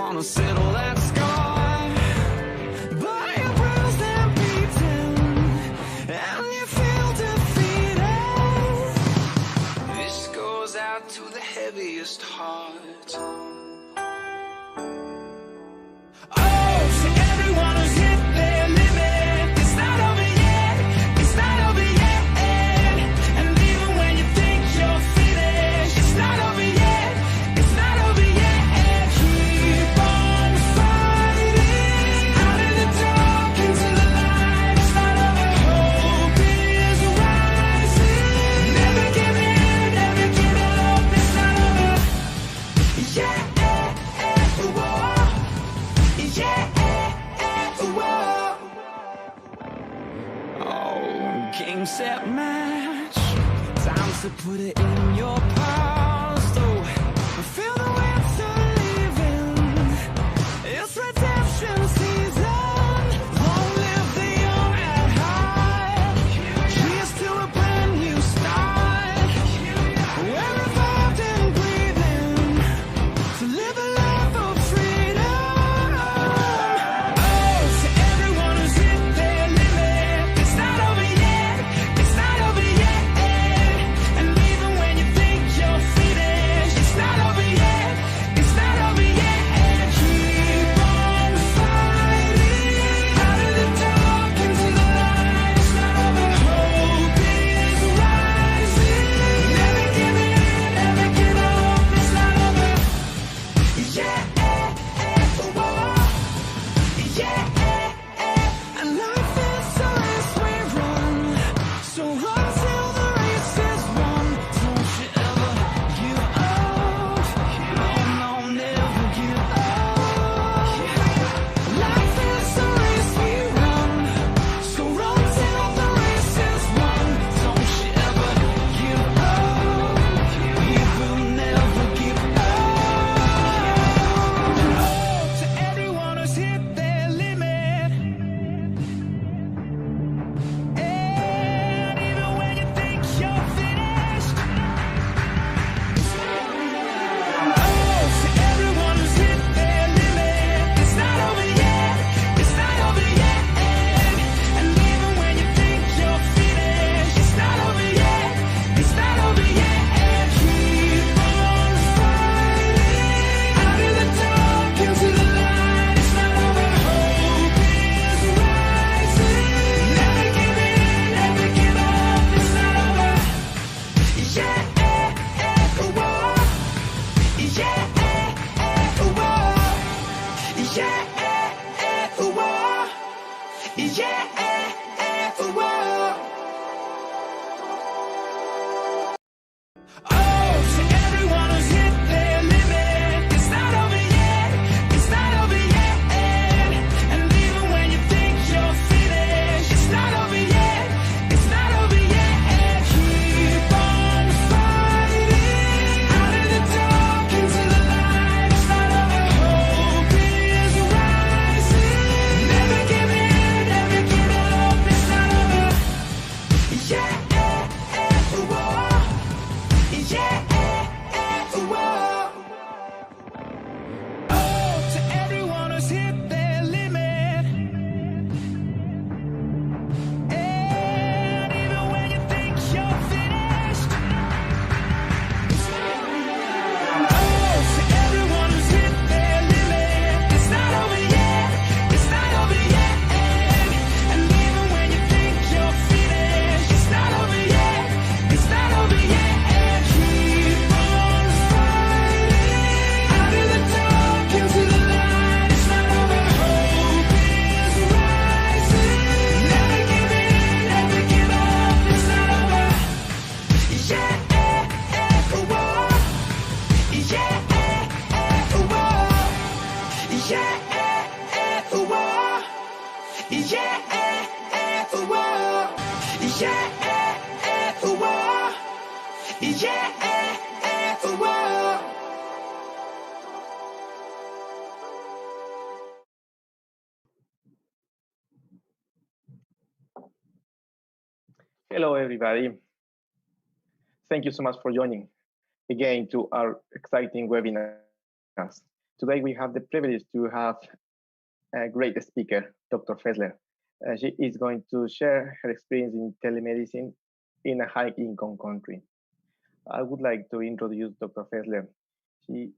wanna settle that score, but you're bruised and beaten, and you feel defeated. This goes out to the heaviest heart. Oh, to everyone who's hit their limit, it's not over yet, it's not over yet. And even when you think you're finished, it's not over yet, it's not over yet. Keep on fighting, out of the dark into the light. It's not over, hope is rising. Never give in, never give up, it's not over. Yeah, whoa. Yeah, whoa. Oh, game, set, match. Time to put it in your past. Oh, feel the winter leaving. It's redemption season. Long live the young at heart. Cheers to a brand new start. We're revived and breathing to live a life of freedom. Oh, to everyone who's hit their limit, it's not over yet, it's not over yet. And even when you think you're finished, it's not over yet, it's not over yet. Keep on fighting, out of the dark into the light. It's not over, hope is rising. Never give in, never give up, it's not over. Yeah, whoa. Yeah, and life is a race we run, so run till the race is won. Don't you ever give up, no, no, never give up. Life is a race we run, so run till the race is won. Don't you ever give up, you will never give up. To everyone who's hit their limit, and even when you think you're finished. Oh, to everyone who's hit their limit, it's not over yet, it's not over yet. And even when you think you're finished, it's not over yet, it's not over yet. Keep on fighting, out of the dark into the light. It's not over, hope is rising. Never give in, never give up, it's not over. Yeah, whoa. Yeah, whoa. Yeah, whoa. Yeah, whoa. Oh, to everyone who's hit their limit, it's not over yet, it's not over yet. And even when you think you're finished, it's not over yet, it's not over yet. Keep on fighting, out of the dark into the light. It's not over, hope is rising. Never give in, never give up, it's not over. Yeah, whoa. Yeah, whoa. Oh, to everyone who's hit their limit, and even when you think you're finished. Oh, to everyone who's hit their limit, it's not over yet, it's not over yet. And even when you think you're finished, it's not over yet, it's not over yet. Keep on fighting, out of the dark into the light. It's not over, hope is rising. Never give in, never give up, it's not over. Yeah, whoa. Yeah, whoa. Yeah, whoa. Yeah, whoa. Yeah, whoa. Yeah, whoa. Hello, everybody. Thank you so much for joining again to our exciting webinars. Today we have the privilege to have a great speaker, Dr. Fesler. She is going to share her experience in telemedicine in a high-income country. I would like to introduce Dr. Fesler. She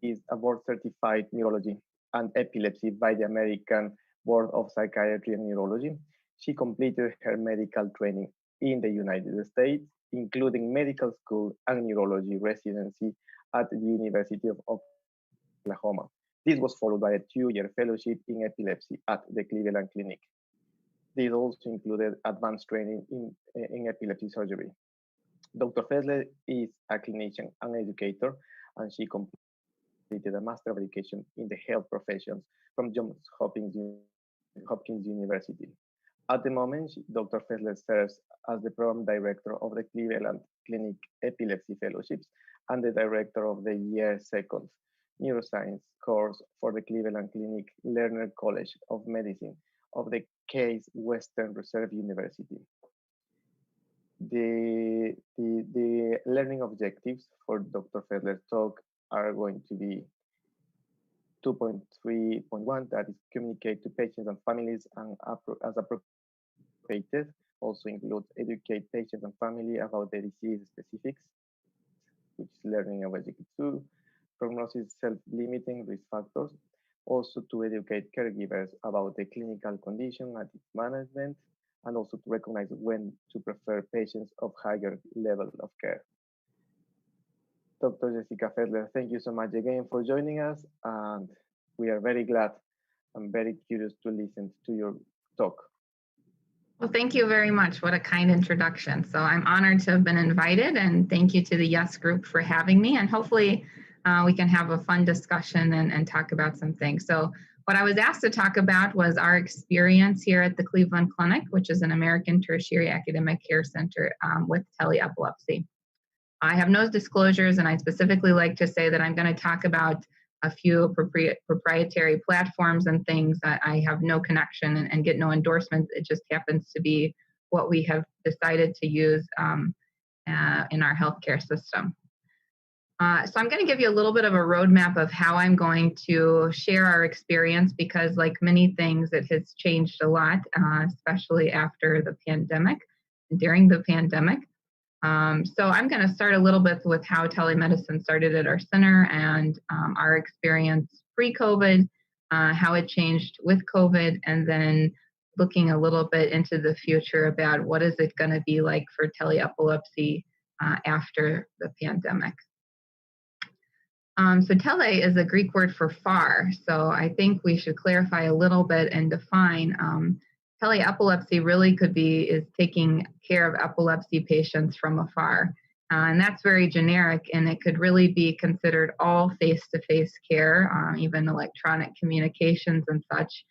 is a board-certified neurology and epilepsy by the American Board of Psychiatry and Neurology. She completed her medical training in the United States, including medical school and neurology residency at the University of Oklahoma. This was followed by a 2-year fellowship in epilepsy at the Cleveland Clinic. This also included advanced training in epilepsy surgery. Dr. Fesler is a clinician and educator, and she completed a Master of Education in the Health Professions from Johns Hopkins University. At the moment, Dr. Fesler serves as the Program Director of the Cleveland Clinic Epilepsy Fellowships and the Director of the Year Second Neuroscience course for the Cleveland Clinic Lerner College of Medicine of the Case Western Reserve University. The learning objectives for Dr. Fesler's talk are going to be 2.3.1, that is communicate to patients and families and as appropriate. Also includes educate patients and family about the disease specifics, which is learning objective 2. Prognosis, self-limiting risk factors. Also to educate caregivers about the clinical condition and its management, and also to recognize when to prefer patients of higher level of care. Dr. Jessica Fesler, thank you so much again for joining us, and we are very glad and very curious to listen to your talk. Well, thank you very much. What a kind introduction. So I'm honored to have been invited, and thank you to the Yes Group for having me, and hopefully we can have a fun discussion and talk about some things. So what I was asked to talk about was our experience here at the Cleveland Clinic, which is an American tertiary academic care center with tele-epilepsy. I have no disclosures, and I specifically like to say that I'm going to talk about a few proprietary platforms and things that I have no connection and get no endorsements. It just happens to be what we have decided to use in our healthcare system. So I'm going to give you a little bit of a roadmap of how I'm going to share our experience, because like many things, it has changed a lot, especially after the pandemic, during the pandemic. So I'm going to start a little bit with how telemedicine started at our center and our experience pre-COVID, how it changed with COVID, and then looking a little bit into the future about what is it going to be like for tele-epilepsy after the pandemic. So tele is a Greek word for far, so I think we should clarify a little bit and define. Tele-epilepsy really is taking care of epilepsy patients from afar. And that's very generic, and it could really be considered all face-to-face care, even electronic communications and such.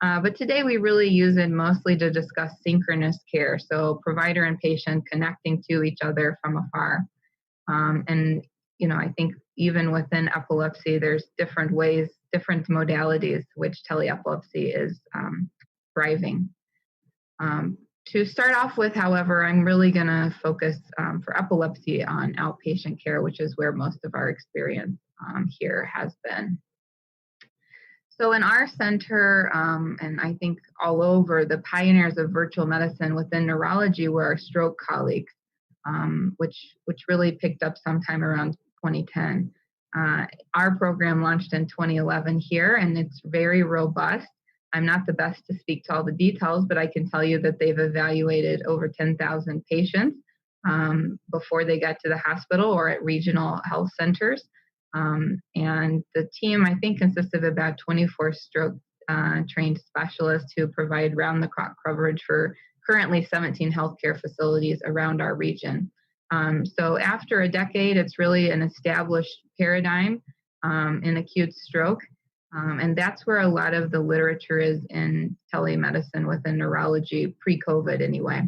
But today we really use it mostly to discuss synchronous care, so provider and patient connecting to each other from afar. And I think even within epilepsy, there's different ways, different modalities which tele-epilepsy is thriving. To start off with, however, I'm really going to focus for epilepsy on outpatient care, which is where most of our experience here has been. So in our center, and I think all over, the pioneers of virtual medicine within neurology were our stroke colleagues, which really picked up sometime around 2010. Our program launched in 2011 here, and it's very robust. I'm not the best to speak to all the details, but I can tell you that they've evaluated over 10,000 patients before they got to the hospital or at regional health centers. And the team, I think, consists of about 24 stroke trained specialists who provide round-the-clock coverage for currently 17 healthcare facilities around our region. So after a decade, it's really an established paradigm in acute stroke. And that's where a lot of the literature is in telemedicine within neurology, pre-COVID anyway.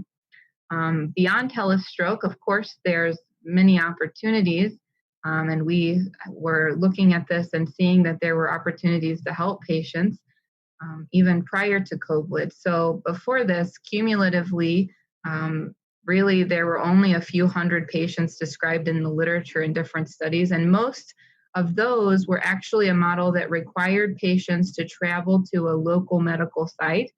Beyond telestroke, of course, there's many opportunities. And we were looking at this and seeing that there were opportunities to help patients even prior to COVID. So before this, cumulatively, really there were only a few hundred patients described in the literature in different studies, and most of those were actually a model that required patients to travel to a local medical site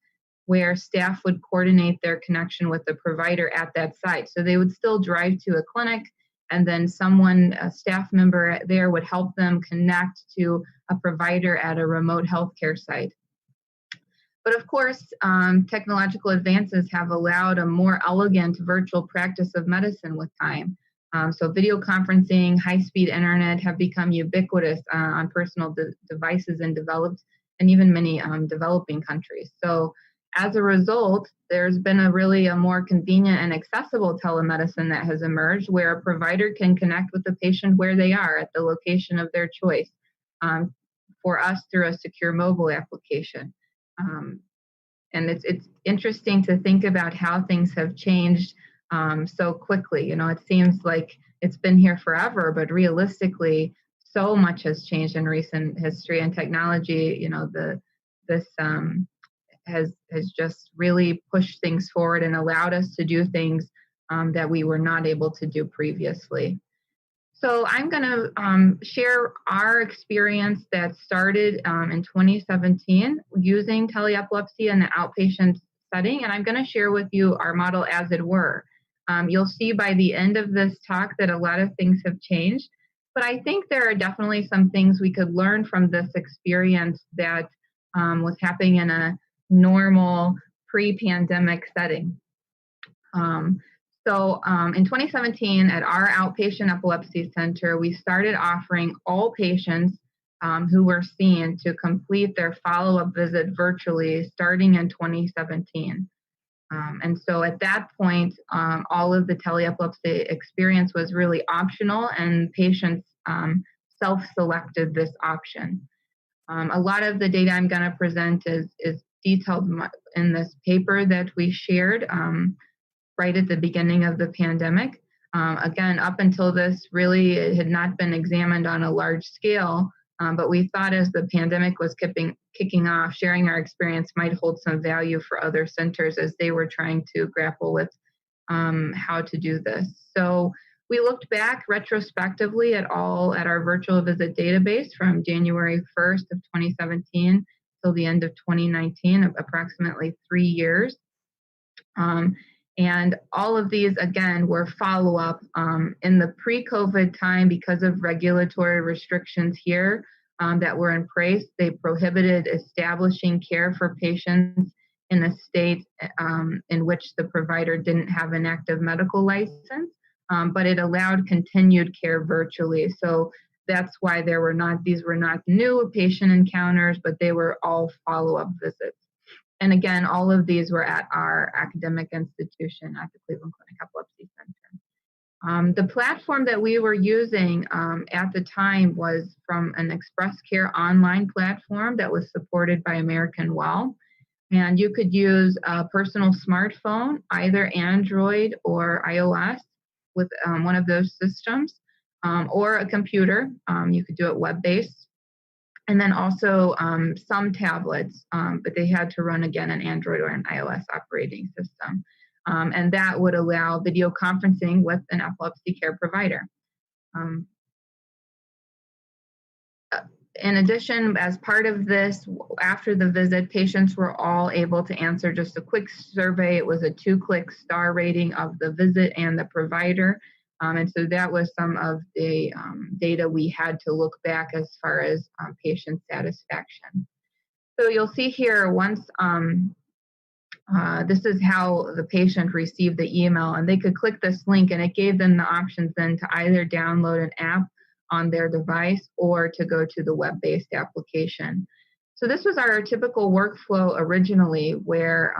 where staff would coordinate their connection with the provider at that site. So they would still drive to a clinic, and then someone, a staff member there, would help them connect to a provider at a remote healthcare site. But of course, technological advances have allowed a more elegant virtual practice of medicine with time. So video conferencing, high-speed internet have become ubiquitous on personal devices in developed and even many developing countries. So as a result, there's been a more convenient and accessible telemedicine that has emerged, where a provider can connect with the patient where they are at the location of their choice, for us through a secure mobile application. And it's interesting to think about how things have changed so quickly. You know, it seems like it's been here forever, but realistically, so much has changed in recent history, and technology, you know, this has just really pushed things forward and allowed us to do things that we were not able to do previously. So I'm going to share our experience that started in 2017 using tele-epilepsy in the outpatient setting, and I'm going to share with you our model as it were. You'll see by the end of this talk that a lot of things have changed, but I think there are definitely some things we could learn from this experience that was happening in a normal pre-pandemic setting. So in 2017, at our outpatient epilepsy center, we started offering all patients who were seen to complete their follow-up visit virtually starting in 2017. And so at that point, all of the tele-epilepsy experience was really optional, and patients self-selected this option. A lot of the data I'm going to present is detailed in this paper that we shared right at the beginning of the pandemic. Again, up until this, really, it had not been examined on a large scale, but we thought as the pandemic was kicking off, sharing our experience might hold some value for other centers as they were trying to grapple with how to do this. So we looked back retrospectively at our virtual visit database from January 1st of 2017 till the end of 2019, approximately 3 years. And all of these, again, were follow-up in the pre-COVID time because of regulatory restrictions here that were in place. They prohibited establishing care for patients in a state in which the provider didn't have an active medical license, but it allowed continued care virtually. So that's why these were not new patient encounters, but they were all follow-up visits. And again, all of these were at our academic institution at the Cleveland Clinic Epilepsy Center. The platform that we were using at the time was from an Express Care online platform that was supported by American Well. And you could use a personal smartphone, either Android or iOS, with one of those systems, or a computer. You could do it web-based. And then also some tablets, but they had to run, again, an Android or an iOS operating system. And that would allow video conferencing with an epilepsy care provider. In addition, as part of this, after the visit, patients were all able to answer just a quick survey. It was a 2-click star rating of the visit and the provider. And so that was some of the data we had to look back as far as patient satisfaction. So you'll see here once, this is how the patient received the email, and they could click this link and it gave them the options then to either download an app on their device or to go to the web-based application. So this was our typical workflow originally, where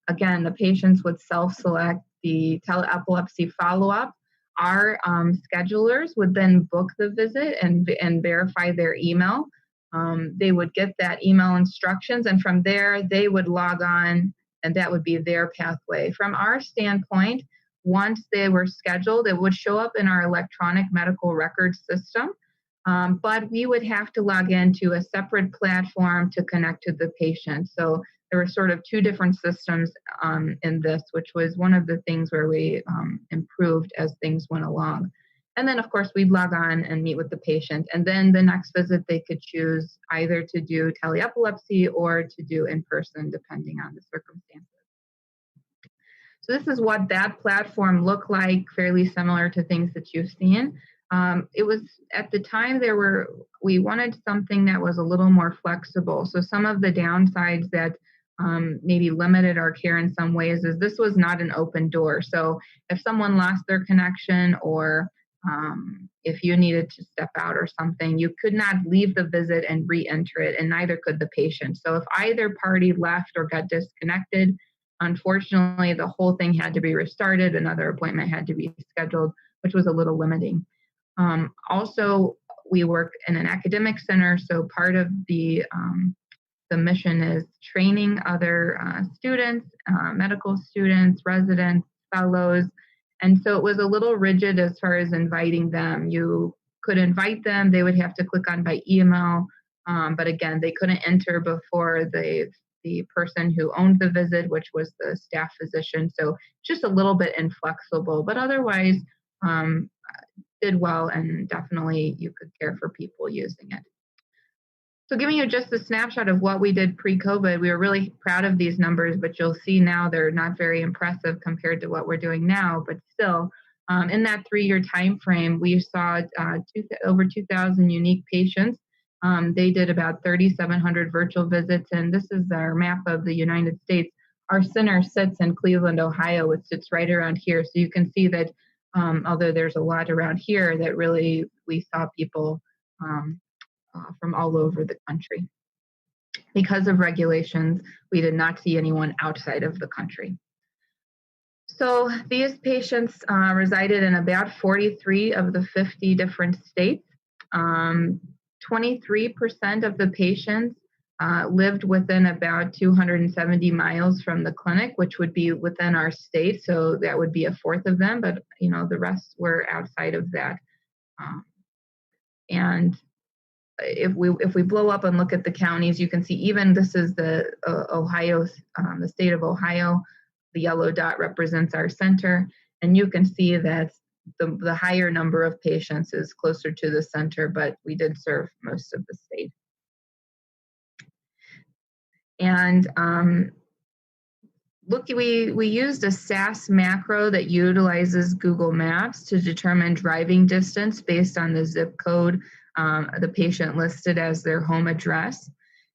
again, the patients would self-select the tele-epilepsy follow-up. Our schedulers would then book the visit and verify their email. They would get that email instructions, and from there they would log on, and that would be their pathway. From our standpoint, once they were scheduled, it would show up in our electronic medical records system, but we would have to log into a separate platform to connect to the patient. So there were sort of 2 different systems in this, which was one of the things where we improved as things went along. And then, of course, we'd log on and meet with the patient. And then the next visit, they could choose either to do tele-epilepsy or to do in person, depending on the circumstances. So this is what that platform looked like, fairly similar to things that you've seen. It was, at the time, we wanted something that was a little more flexible. So some of the downsides that maybe limited our care in some ways is this was not an open door. So if someone lost their connection, or if you needed to step out or something, you could not leave the visit and re-enter it, and neither could the patient. So if either party left or got disconnected, unfortunately, the whole thing had to be restarted. Another appointment had to be scheduled, which was a little limiting. Also, we work in an academic center, so part of the mission is training other students, medical students, residents, fellows. And so it was a little rigid as far as inviting them. You could invite them, they would have to click on by email, but again, they couldn't enter before the person who owned the visit, which was the staff physician. So just a little bit inflexible, but otherwise did well, and definitely you could care for people using it. So giving you just a snapshot of what we did pre-COVID, we were really proud of these numbers, but you'll see now they're not very impressive compared to what we're doing now. But still, in that 3-year time frame, we saw over 2,000 unique patients. They did about 3,700 virtual visits, and this is our map of the United States. Our center sits in Cleveland, Ohio. It sits right around here. So you can see that although there's a lot around here, that really we saw people from all over the country. Because of regulations, we did not see anyone outside of the country. So these patients resided in about 43 of the 50 different states. 23% of the patients lived within about 270 miles from the clinic, which would be within our state. So that would be a fourth of them, but the rest were outside of that. And if we blow up and look at the counties, you can see even this is the Ohio, the state of Ohio. The yellow dot represents our center, and you can see that the higher number of patients is closer to the center, but we did serve most of the state. And we used a SAS macro that utilizes Google Maps to determine driving distance based on the zip code the patient listed as their home address.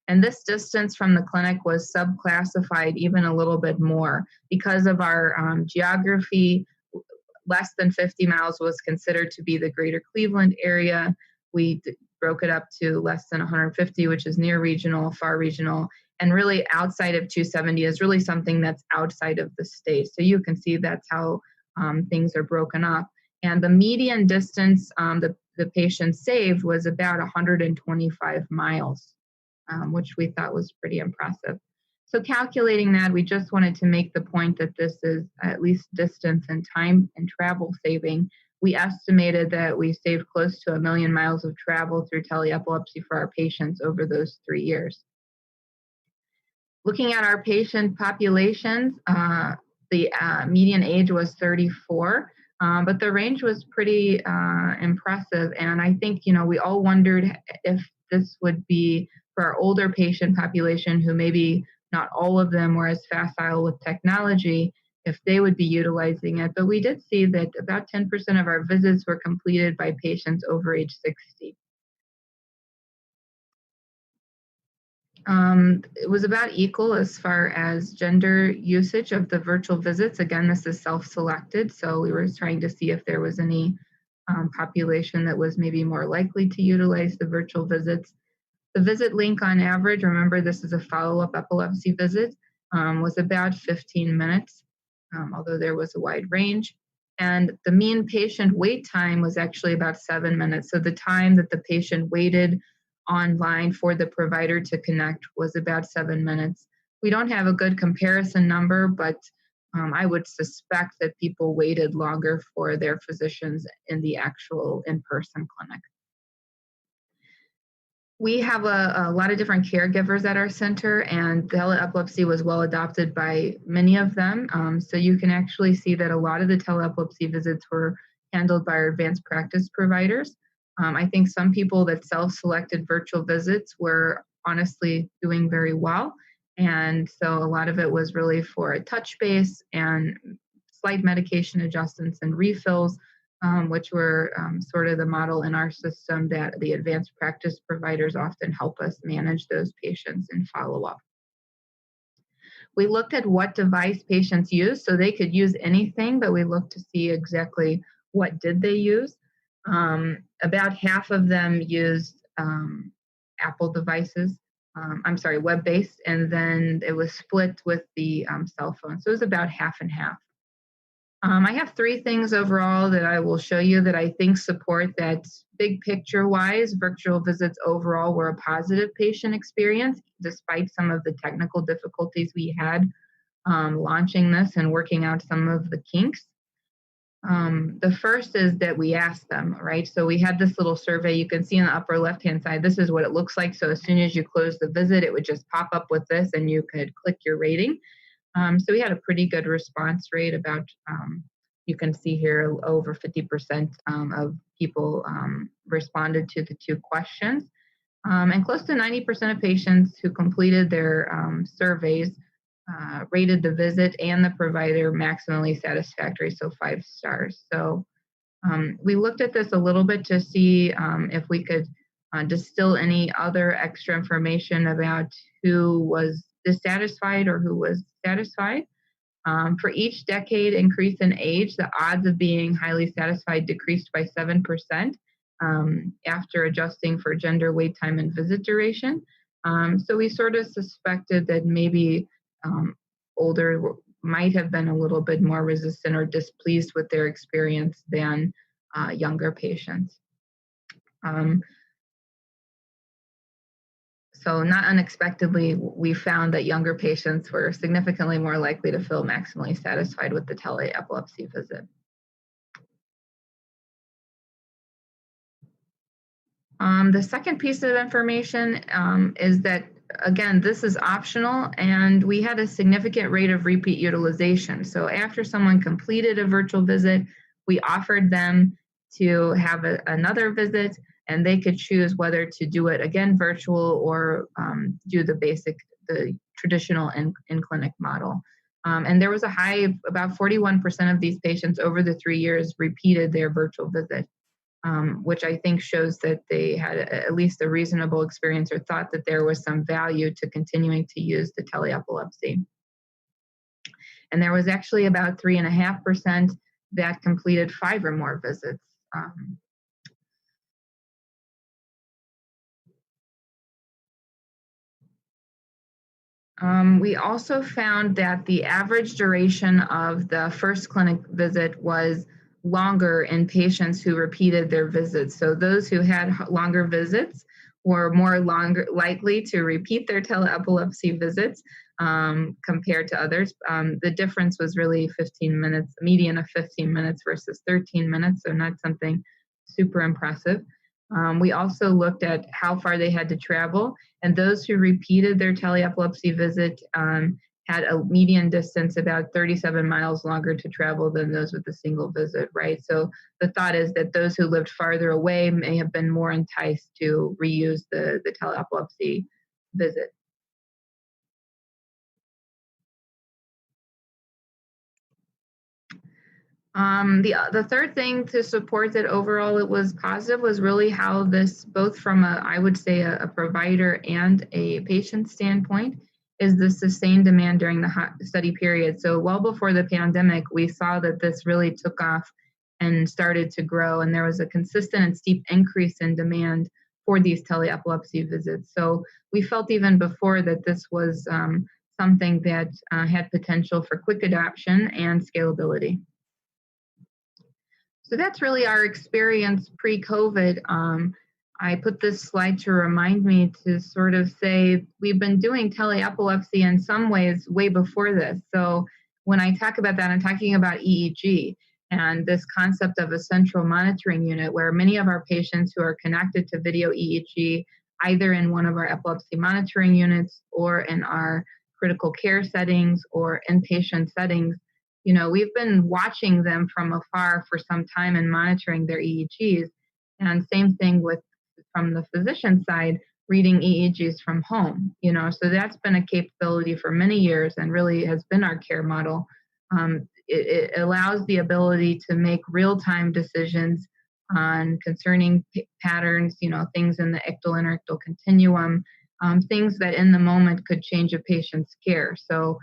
And this distance from the clinic was subclassified even a little bit more. Because of our geography, less than 50 miles was considered to be the greater Cleveland area. We broke it up to less than 150, which is near regional, far regional, and really outside of 270 is really something that's outside of the state. So you can see that's how things are broken up. And the median distance the patient saved was about 125 miles, which we thought was pretty impressive. So calculating that, we just wanted to make the point that this is at least distance and time and travel saving. We estimated that we saved close to 1 million miles of travel through tele-epilepsy for our patients over those 3 years. Looking at our patient populations, the median age was 34. But the range was pretty impressive. And I think, we all wondered if this would be for our older patient population who maybe not all of them were as facile with technology, if they would be utilizing it. But we did see that about 10% of our visits were completed by patients over age 60. It was about equal as far as gender usage of the virtual visits. Again, this is self-selected, so we were trying to see if there was any population that was maybe more likely to utilize the virtual visits. The visit length on average, remember this is a follow-up epilepsy visit, was about 15 minutes, although there was a wide range. And the mean patient wait time was actually about 7 minutes. So the time that the patient waited online for the provider to connect was about 7 minutes. We don't have a good comparison number, but I would suspect that people waited longer for their physicians in the actual in-person clinic. We have a lot of different caregivers at our center, and tele-epilepsy was well adopted by many of them. So you can actually see that a lot of the tele-epilepsy visits were handled by our advanced practice providers. I think some people that self-selected virtual visits were honestly doing very well. And so a lot of it was really for a touch base and slight medication adjustments and refills, which were sort of the model in our system that the advanced practice providers often help us manage those patients and follow up. We looked at what device patients use, so they could use anything, but we looked to see exactly what did they use. About half of them used Apple devices, web-based, and then it was split with the cell phone. So it was about half and half. I have 3 things overall that I will show you that I think support that big picture-wise, virtual visits overall were a positive patient experience, despite some of the technical difficulties we had launching this and working out some of the kinks. The first is that we asked them, right? So we had this little survey. You can see on the upper left-hand side, this is what it looks like. So as soon as you close the visit, it would just pop up with this and you could click your rating. So we had a pretty good response rate about, you can see here, over 50% of people responded to the 2 questions. And close to 90% of patients who completed their surveys rated the visit and the provider maximally satisfactory, so 5 stars. So we looked at this a little bit to see if we could distill any other extra information about who was dissatisfied or who was satisfied. For each decade increase in age, the odds of being highly satisfied decreased by 7% after adjusting for gender, wait time, and visit duration. So we sort of suspected that maybe older might have been a little bit more resistant or displeased with their experience than younger patients. So not unexpectedly, we found that younger patients were significantly more likely to feel maximally satisfied with the tele-epilepsy visit. The second piece of information is that, again, this is optional, and we had a significant rate of repeat utilization. So after someone completed a virtual visit, we offered them to have another visit, and they could choose whether to do it again virtual or do the traditional in-clinic model. And there was a high, about 41% of these patients over the 3 years repeated their virtual visit, which I think shows that they had at least a reasonable experience or thought that there was some value to continuing to use the tele-epilepsy. And there was actually about 3.5% that completed 5 or more visits. We also found that the average duration of the first clinic visit was longer in patients who repeated their visits. So those who had longer visits were likely to repeat their tele-epilepsy visits compared to others. The difference was really 15 minutes, a median of 15 minutes versus 13 minutes, so not something super impressive. We also looked at how far they had to travel, and those who repeated their tele-epilepsy visit had a median distance about 37 miles longer to travel than those with a single visit, right? So the thought is that those who lived farther away may have been more enticed to reuse the tele-epilepsy visit. The third thing to support that overall it was positive was really how this, both from I would say a provider and a patient standpoint, is the sustained demand during the study period. So well before the pandemic, we saw that this really took off and started to grow, and there was a consistent and steep increase in demand for these tele-epilepsy visits. So we felt even before that this was something that had potential for quick adoption and scalability. So that's really our experience pre-COVID. I put this slide to remind me to sort of say we've been doing tele-epilepsy in some ways way before this. So when I talk about that, I'm talking about EEG and this concept of a central monitoring unit where many of our patients who are connected to video EEG, either in one of our epilepsy monitoring units or in our critical care settings or inpatient settings, we've been watching them from afar for some time and monitoring their EEGs. And same thing from the physician side, reading EEGs from home, so that's been a capability for many years and really has been our care model. It allows the ability to make real-time decisions on concerning patterns, things in the ictal-interictal continuum, things that in the moment could change a patient's care. So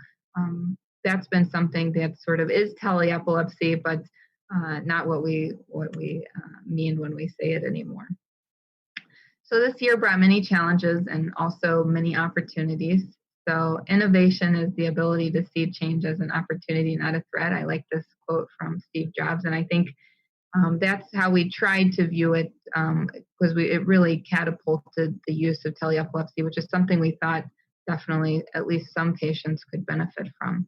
that's been something that sort of is tele-epilepsy, but not what we mean when we say it anymore. So this year brought many challenges and also many opportunities. So innovation is the ability to see change as an opportunity, not a threat. I like this quote from Steve Jobs, and I think that's how we tried to view it, because it really catapulted the use of tele-epilepsy, which is something we thought definitely at least some patients could benefit from.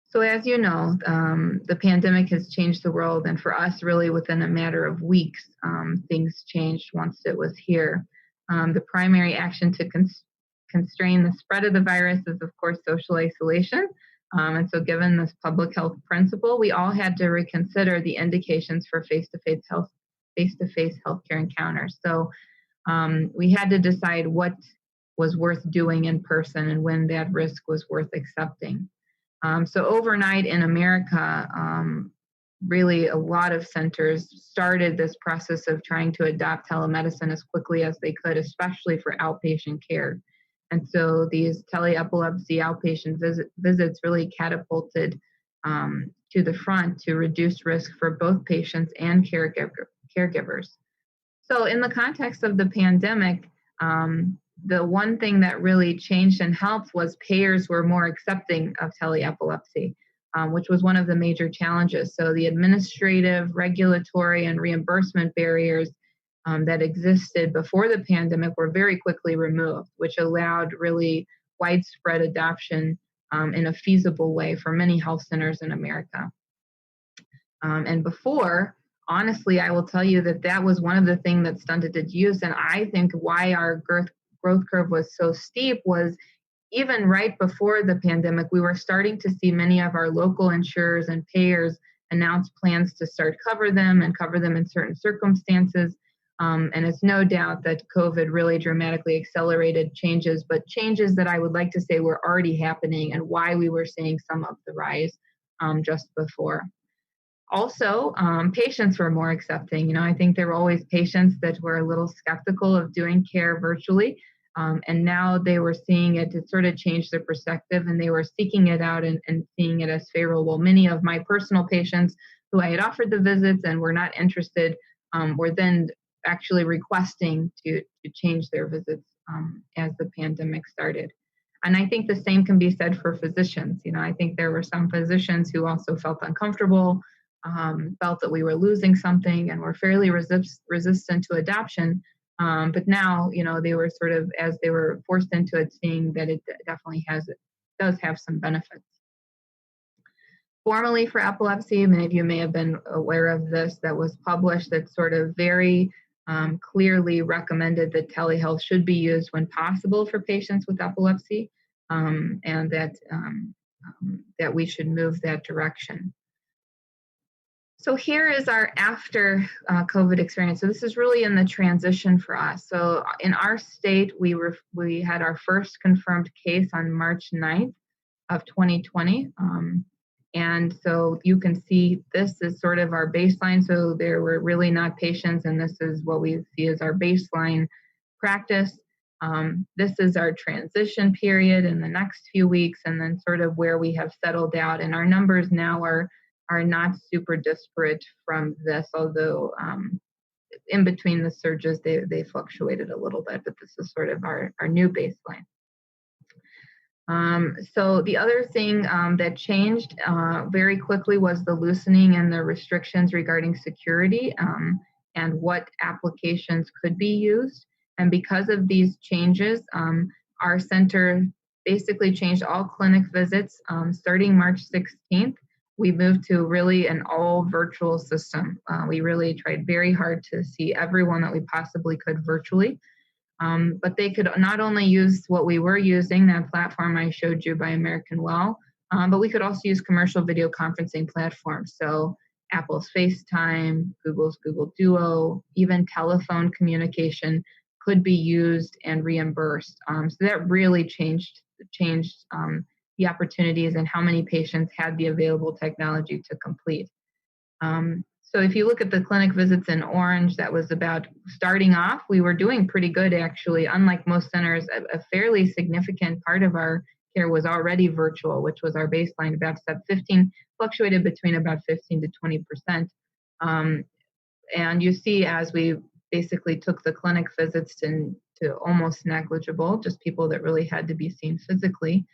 So as you know, the pandemic has changed the world, and for us, really within a matter of weeks, things changed once it was here. The primary action to constrain the spread of the virus is, of course, social isolation. And so given this public health principle, we all had to reconsider the indications for face-to-face healthcare encounters. So we had to decide what was worth doing in person and when that risk was worth accepting. So overnight in America, really a lot of centers started this process of trying to adopt telemedicine as quickly as they could, especially for outpatient care. And so these tele-epilepsy outpatient visits really catapulted to the front to reduce risk for both patients and caregivers. So in the context of the pandemic, the one thing that really changed and helped was payers were more accepting of tele-epilepsy, which was one of the major challenges. So the administrative, regulatory, and reimbursement barriers that existed before the pandemic were very quickly removed, which allowed really widespread adoption in a feasible way for many health centers in America. And before, honestly, I will tell you that was one of the things that stunted its use. And I think why our growth curve was so steep was even right before the pandemic, we were starting to see many of our local insurers and payers announce plans to start cover them in certain circumstances. And it's no doubt that COVID really dramatically accelerated changes, but changes that I would like to say were already happening and why we were seeing some of the rise just before. Also, patients were more accepting. I think there were always patients that were a little skeptical of doing care virtually. And now they were seeing it sort of change their perspective, and they were seeking it out and seeing it as favorable. Many of my personal patients who I had offered the visits and were not interested were then actually requesting to change their visits as the pandemic started. And I think the same can be said for physicians. I think there were some physicians who also felt uncomfortable, felt that we were losing something, and were fairly resistant to adoption. But now, they were sort of, as they were forced into it, seeing that it definitely does have some benefits. Formally for epilepsy, many of you may have been aware of this, that was published that sort of very clearly recommended that telehealth should be used when possible for patients with epilepsy, and that we should move that direction. So here is our after COVID experience. So this is really in the transition for us. So in our state, we had our first confirmed case on March 9th of 2020. And so you can see this is sort of our baseline. So there were really not patients, and this is what we see as our baseline practice. This is our transition period in the next few weeks, and then sort of where we have settled out. And our numbers now are not super disparate from this, although in between the surges, they fluctuated a little bit, but this is sort of our new baseline. So the other thing that changed very quickly was the loosening and the restrictions regarding security and what applications could be used. And because of these changes, our center basically changed all clinic visits starting March 16th. We moved to really an all virtual system. We really tried very hard to see everyone that we possibly could virtually. But they could not only use what we were using, that platform I showed you by American Well, But we could also use commercial video conferencing platforms. So Apple's FaceTime, Google's Google Duo, even telephone communication could be used and reimbursed. So that really changed the opportunities and how many patients had the available technology to complete. So if you look at the clinic visits in orange, that was about starting off, we were doing pretty good actually. Unlike most centers, a fairly significant part of our care was already virtual, which was our baseline. About step 15 fluctuated between about 15 to 20%. And you see as we basically took the clinic visits to almost negligible, just people that really had to be seen physically,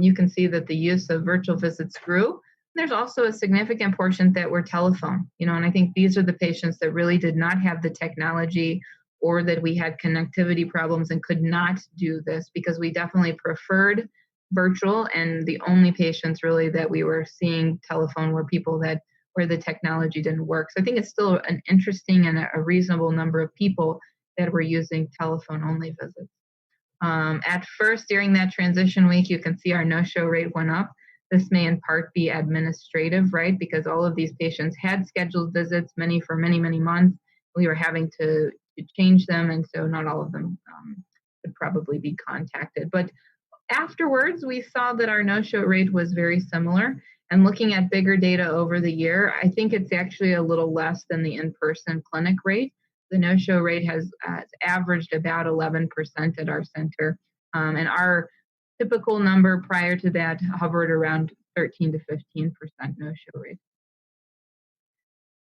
you can see that the use of virtual visits grew. There's also a significant portion that were telephone, and I think these are the patients that really did not have the technology or that we had connectivity problems and could not do this, because we definitely preferred virtual, and the only patients really that we were seeing telephone were people where the technology didn't work. So I think it's still an interesting and a reasonable number of people that were using telephone only visits. At first, during that transition week, you can see our no-show rate went up. This may in part be administrative, right? Because all of these patients had scheduled visits, many for many, many months. We were having to change them, and so not all of them could probably be contacted. But afterwards, we saw that our no-show rate was very similar. And looking at bigger data over the year, I think it's actually a little less than the in-person clinic rate. The no-show rate has averaged about 11% at our center. And our typical number prior to that hovered around 13 to 15% no-show rate.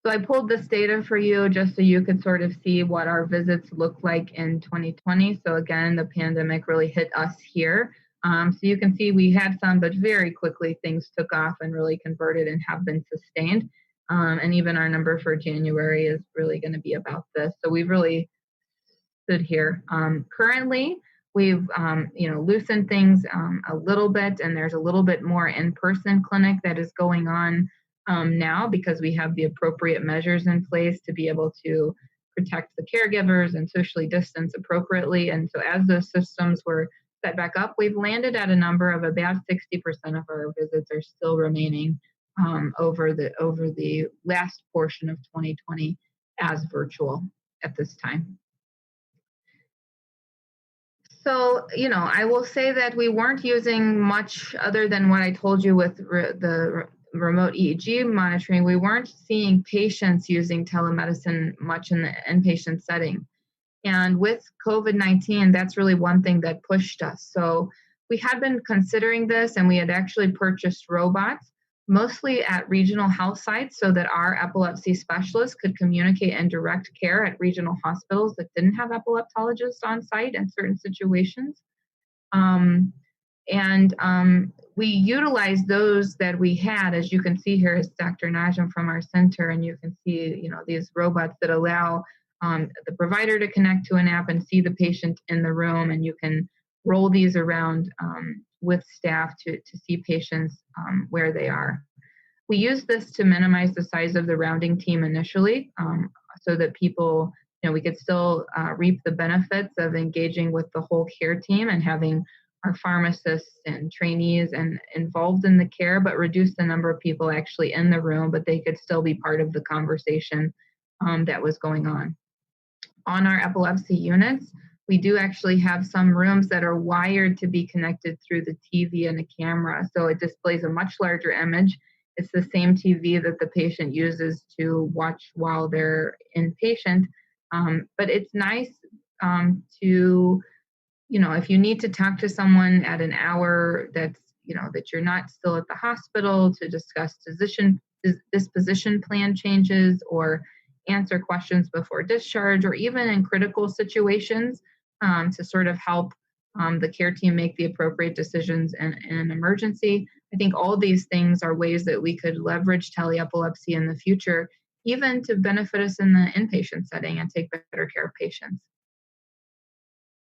So I pulled this data for you just so you could sort of see what our visits looked like in 2020. So again, the pandemic really hit us here. So you can see we had some, but very quickly things took off and really converted and have been sustained. And even our number for January is really going to be about this. So we've really stood here. Currently, we've loosened things a little bit, and there's a little bit more in-person clinic that is going on now, because we have the appropriate measures in place to be able to protect the caregivers and socially distance appropriately. And so as those systems were set back up, we've landed at a number of about 60% of our visits are still remaining over the last portion of 2020 as virtual at this time. So, I will say that we weren't using much other than what I told you with the remote EEG monitoring. We weren't seeing patients using telemedicine much in the inpatient setting. And with COVID-19, that's really one thing that pushed us. So we had been considering this, and we had actually purchased robots, mostly at regional health sites, so that our epilepsy specialists could communicate and direct care at regional hospitals that didn't have epileptologists on site in certain situations. We utilized those that we had. As you can see here is Dr. Najm from our center, and you can see, these robots that allow the provider to connect to an app and see the patient in the room, and you can roll these around with staff to see patients where they are. We use this to minimize the size of the rounding team initially, so that people, we could still reap the benefits of engaging with the whole care team and having our pharmacists and trainees and involved in the care, but reduce the number of people actually in the room, but they could still be part of the conversation that was going on. On our epilepsy units, we do actually have some rooms that are wired to be connected through the TV and a camera. So it displays a much larger image. It's the same TV that the patient uses to watch while they're inpatient. But it's nice to, if you need to talk to someone at an hour that's, that you're not still at the hospital, to discuss disposition plan changes or answer questions before discharge, or even in critical situations to sort of help the care team make the appropriate decisions in an emergency. I think all these things are ways that we could leverage tele-epilepsy in the future, even to benefit us in the inpatient setting and take better care of patients.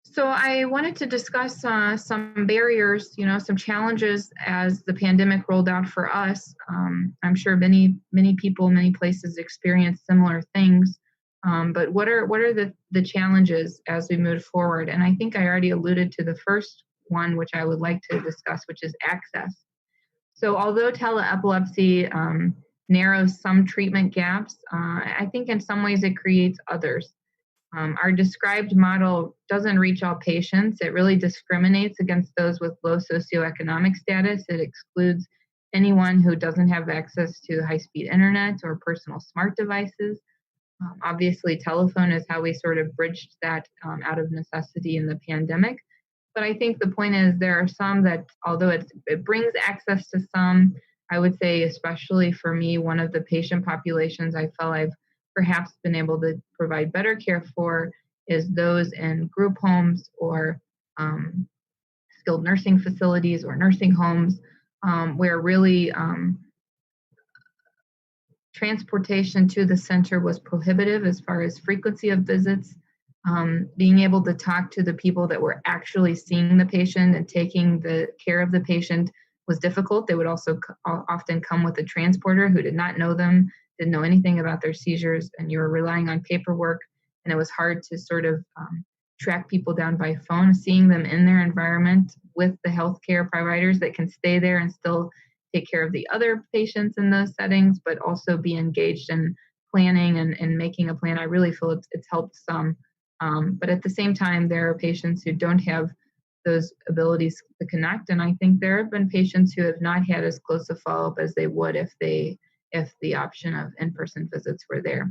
So I wanted to discuss some barriers, some challenges as the pandemic rolled out for us. I'm sure many people, many places experience similar things. But what are the challenges as we move forward? And I think I already alluded to the first one, which I would like to discuss, which is access. So although tele-epilepsy narrows some treatment gaps, I think in some ways it creates others. Our described model doesn't reach all patients. It really discriminates against those with low socioeconomic status. It excludes anyone who doesn't have access to high-speed internet or personal smart devices. Obviously, telephone is how we sort of bridged that out of necessity in the pandemic. But I think the point is there are some that, although it brings access to some, I would say, especially for me, one of the patient populations I felt I've perhaps been able to provide better care for is those in group homes or skilled nursing facilities or nursing homes, where really transportation to the center was prohibitive as far as frequency of visits. Being able to talk to the people that were actually seeing the patient and taking the care of the patient was difficult. They would also often come with a transporter who did not know them, didn't know anything about their seizures, and you were relying on paperwork, and it was hard to sort of track people down by phone. Seeing them in their environment with the healthcare providers that can stay there and still take care of the other patients in those settings, but also be engaged in planning and making a plan. I really feel it's helped some. But at the same time, there are patients who don't have those abilities to connect. And I think there have been patients who have not had as close a follow-up as they would if the option of in-person visits were there.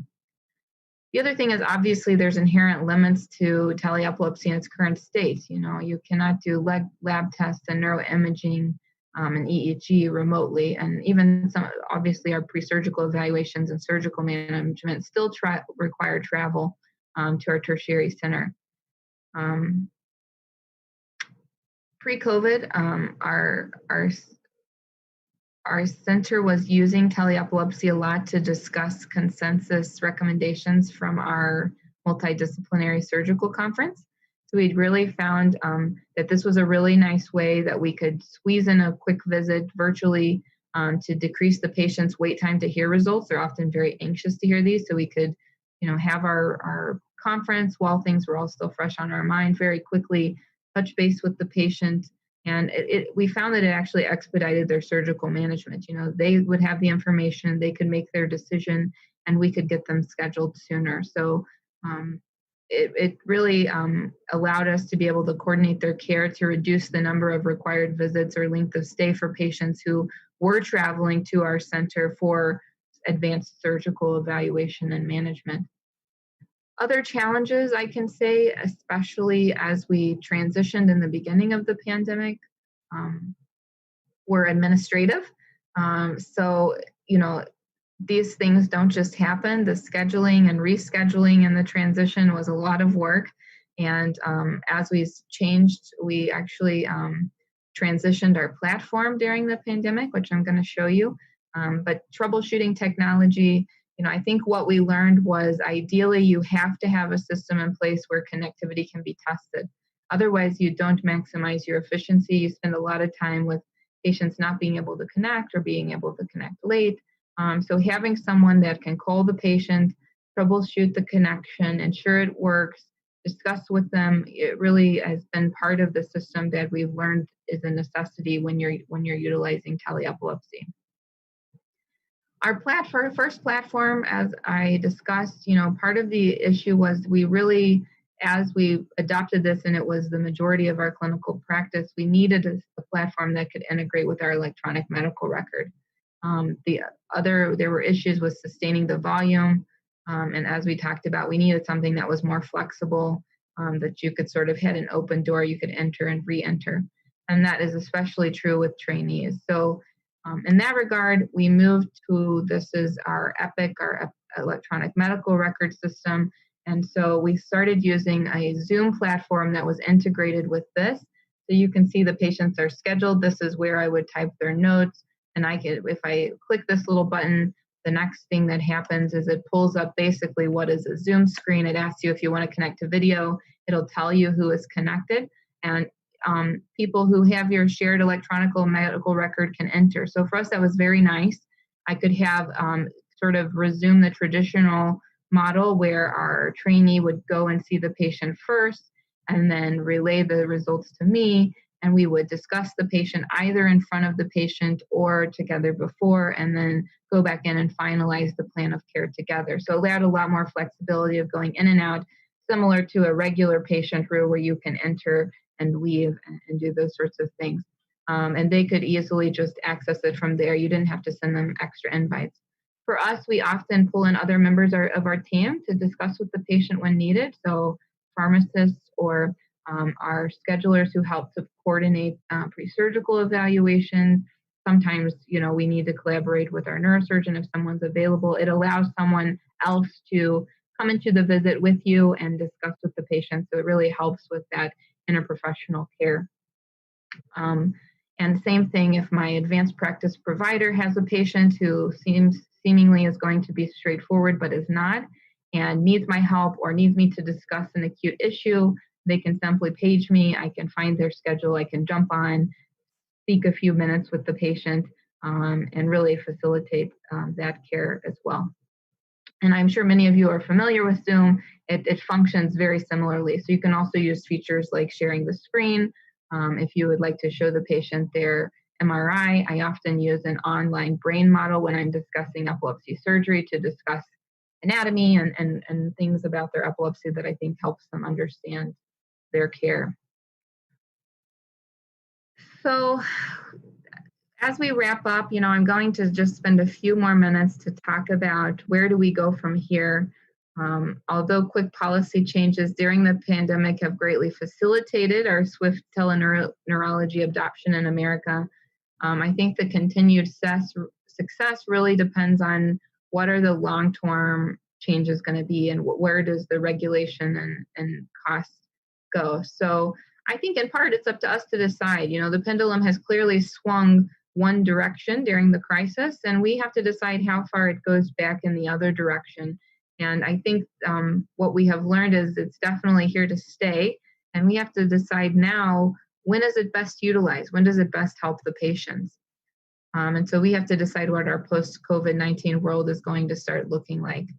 The other thing is, obviously, there's inherent limits to tele-epilepsy in its current state. You know, you cannot do lab tests and neuroimaging and EEG remotely, and even some, obviously, our pre-surgical evaluations and surgical management still require travel to our tertiary center. Pre-COVID, our center was using tele-epilepsy a lot to discuss consensus recommendations from our multidisciplinary surgical conference. So we'd really found that this was a really nice way that we could squeeze in a quick visit virtually to decrease the patient's wait time to hear results. They're often very anxious to hear these, so we could, you know, have our conference while things were all still fresh on our mind, very quickly touch base with the patient. And we found that it actually expedited their surgical management. You know, they would have the information, they could make their decision, and we could get them scheduled sooner. So it really allowed us to be able to coordinate their care to reduce the number of required visits or length of stay for patients who were traveling to our center for advanced surgical evaluation and management. Other challenges I can say, especially as we transitioned in the beginning of the pandemic, were administrative. So, you know, these things don't just happen. The scheduling and rescheduling and the transition was a lot of work. And as we changed, we actually transitioned our platform during the pandemic, which I'm going to show you. But troubleshooting technology, you know, I think what we learned was ideally you have to have a system in place where connectivity can be tested. Otherwise, you don't maximize your efficiency. You spend a lot of time with patients not being able to connect or being able to connect late. So having someone that can call the patient, troubleshoot the connection, ensure it works, discuss with them, it really has been part of the system that we've learned is a necessity when you're utilizing tele-epilepsy. Our first platform, as I discussed, you know, part of the issue was we really, as we adopted this and it was the majority of our clinical practice, we needed a platform that could integrate with our electronic medical record. There were issues with sustaining the volume. And as we talked about, we needed something that was more flexible, that you could sort of hit an open door, you could enter and re-enter. And that is especially true with trainees. So in that regard, we moved to, this is our EPIC, our electronic medical record system. And so we started using a Zoom platform that was integrated with this. So you can see the patients are scheduled. This is where I would type their notes. And if I click this little button, the next thing that happens is it pulls up basically what is a Zoom screen. It asks you if you want to connect to video. It'll tell you who is connected. And people who have your shared electronic medical record can enter. So for us, that was very nice. I could have sort of resume the traditional model where our trainee would go and see the patient first and then relay the results to me. and we would discuss the patient either in front of the patient or together before, and then go back in and finalize the plan of care together. So it allowed a lot more flexibility of going in and out, similar to a regular patient room where you can enter and leave and do those sorts of things. And they could easily just access it from there. You didn't have to send them extra invites. For us, we often pull in other members of our team to discuss with the patient when needed. So pharmacists or our schedulers who help to coordinate pre-surgical evaluations. Sometimes, we need to collaborate with our neurosurgeon if someone's available. It allows someone else to come into the visit with you and discuss with the patient. So it really helps with that interprofessional care. And same thing if my advanced practice provider has a patient who seemingly is going to be straightforward but is not, and needs my help or needs me to discuss an acute issue, they can simply page me. I can find their schedule. I can jump on, speak a few minutes with the patient, and really facilitate that care as well. And I'm sure many of you are familiar with Zoom. It functions very similarly. So you can also use features like sharing the screen. If you would like to show the patient their MRI, I often use an online brain model when I'm discussing epilepsy surgery to discuss anatomy and things about their epilepsy that I think helps them understand their care. So as we wrap up, I'm going to just spend a few more minutes to talk about where do we go from here. Although quick policy changes during the pandemic have greatly facilitated our swift teleneurology adoption in America, I think the continued success really depends on what are the long-term changes going to be and where does the regulation and costs go. So I think in part it's up to us to decide. The pendulum has clearly swung one direction during the crisis, and we have to decide how far it goes back in the other direction. And I think what we have learned is it's definitely here to stay, and we have to decide now, when is it best utilized? When does it best help the patients? And so we have to decide what our post-COVID-19 world is going to start looking like.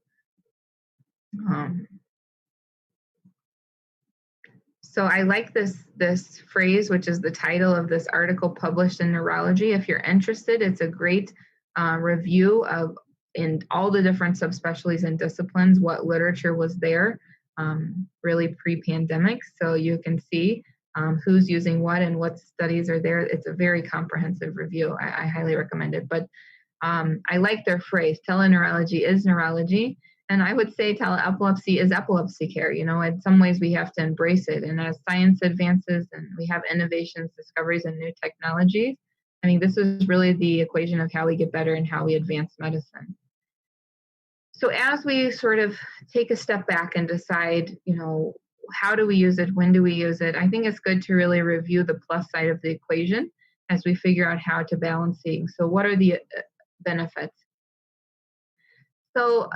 So I like this phrase, which is the title of this article published in Neurology. If you're interested, it's a great review of in all the different subspecialties and disciplines, what literature was there, really pre-pandemic. So you can see who's using what and what studies are there. It's a very comprehensive review. I highly recommend it. But I like their phrase, teleneurology is neurology. And I would say tele-epilepsy is epilepsy care. In some ways we have to embrace it. And as science advances and we have innovations, discoveries, and new technologies, I mean, this is really the equation of how we get better and how we advance medicine. So as we sort of take a step back and decide, how do we use it? When do we use it? I think it's good to really review the plus side of the equation as we figure out how to balance things. So what are the benefits? So